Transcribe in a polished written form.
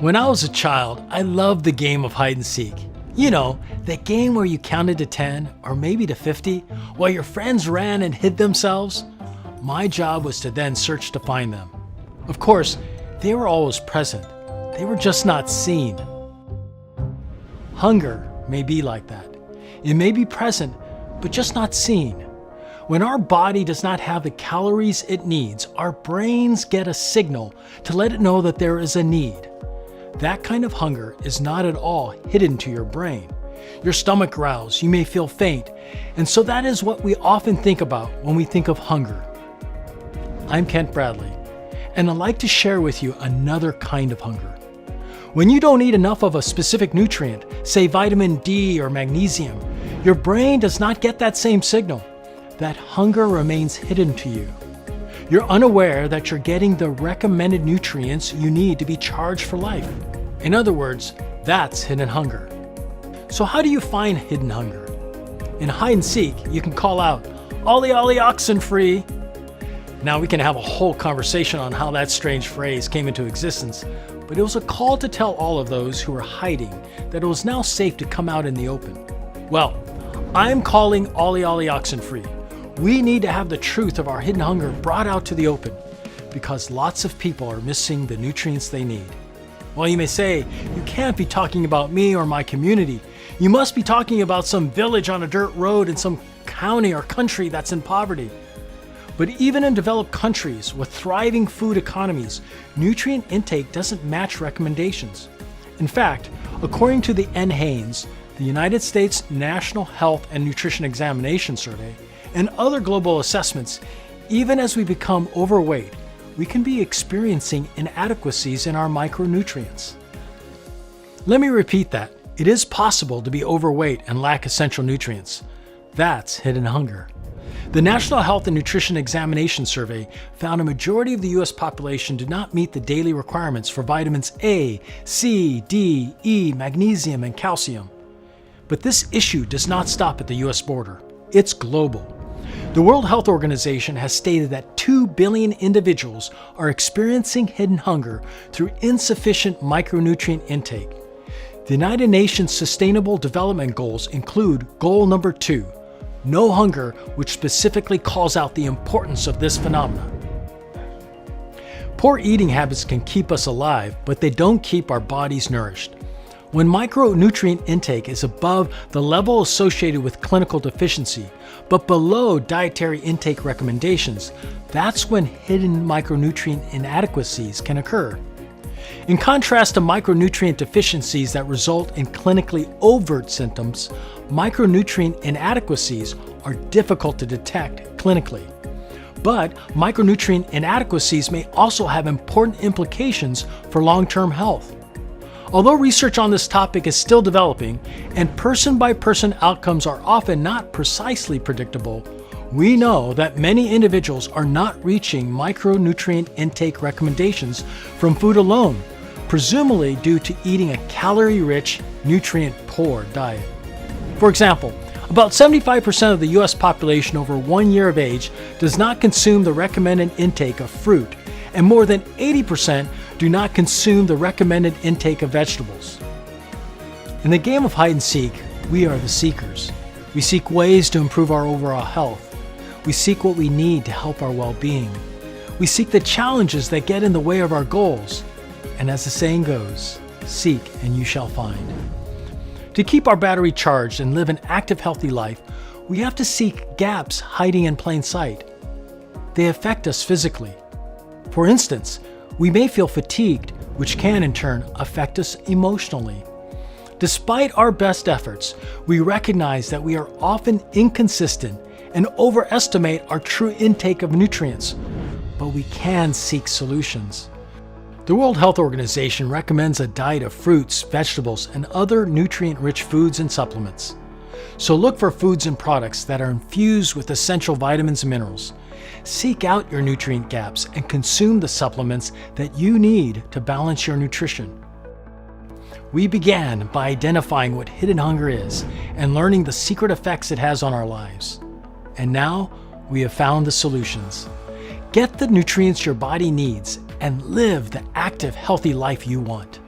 When I was a child, I loved the game of hide and seek. You know, that game where you counted to 10 or maybe to 50 while your friends ran and hid themselves. My job was to then search to find them. Of course, they were always present. They were just not seen. Hunger may be like that. It may be present, but just not seen. When our body does not have the calories it needs, our brains get a signal to let it know that there is a need. That kind of hunger is not at all hidden to your brain. Your stomach growls, you may feel faint, and so that is what we often think about when we think of hunger. I'm Kent Bradley, and I'd like to share with you another kind of hunger. When you don't eat enough of a specific nutrient, say vitamin D or magnesium, your brain does not get that same signal. That hunger remains hidden to you. You're unaware that you're getting the recommended nutrients you need to be charged for life. In other words, that's hidden hunger. So how do you find hidden hunger? In hide and seek, you can call out, "Ollie, ollie, oxen free." Now we can have a whole conversation on how that strange phrase came into existence, but it was a call to tell all of those who were hiding that it was now safe to come out in the open. Well, I'm calling Ollie, ollie, oxen free. We need to have the truth of our hidden hunger brought out to the open because lots of people are missing the nutrients they need. Well, you may say, you can't be talking about me or my community. You must be talking about some village on a dirt road in some county or country that's in poverty. But even in developed countries with thriving food economies, nutrient intake doesn't match recommendations. In fact, according to the NHANES, the United States National Health and Nutrition Examination Survey, and other global assessments, even as we become overweight, we can be experiencing inadequacies in our micronutrients. Let me repeat that. It is possible to be overweight and lack essential nutrients. That's hidden hunger. The National Health and Nutrition Examination Survey found a majority of the U.S. population did not meet the daily requirements for vitamins A, C, D, E, magnesium, and calcium. But this issue does not stop at the U.S. border. It's global. The World Health Organization has stated that 2 billion individuals are experiencing hidden hunger through insufficient micronutrient intake. The United Nations Sustainable Development Goals include goal number 2, no hunger, which specifically calls out the importance of this phenomenon. Poor eating habits can keep us alive, but they don't keep our bodies nourished. When micronutrient intake is above the level associated with clinical deficiency, but below dietary intake recommendations, that's when hidden micronutrient inadequacies can occur. In contrast to micronutrient deficiencies that result in clinically overt symptoms, micronutrient inadequacies are difficult to detect clinically. But micronutrient inadequacies may also have important implications for long-term health. Although research on this topic is still developing and person-by-person outcomes are often not precisely predictable, we know that many individuals are not reaching micronutrient intake recommendations from food alone, presumably due to eating a calorie-rich, nutrient-poor diet. For example, about 75% of the U.S. population over 1 year of age does not consume the recommended intake of fruit, and more than 80% do not consume the recommended intake of vegetables. In the game of hide and seek, we are the seekers. We seek ways to improve our overall health. We seek what we need to help our well-being. We seek the challenges that get in the way of our goals. And as the saying goes, seek and you shall find. To keep our battery charged and live an active, healthy life, we have to seek gaps hiding in plain sight. They affect us physically. For instance, we may feel fatigued, which can in turn affect us emotionally. Despite our best efforts, we recognize that we are often inconsistent and overestimate our true intake of nutrients, but we can seek solutions. The World Health Organization recommends a diet of fruits, vegetables, and other nutrient-rich foods and supplements. So look for foods and products that are infused with essential vitamins and minerals. Seek out your nutrient gaps and consume the supplements that you need to balance your nutrition. We began by identifying what hidden hunger is and learning the secret effects it has on our lives. And now we have found the solutions. Get the nutrients your body needs and live the active, healthy life you want.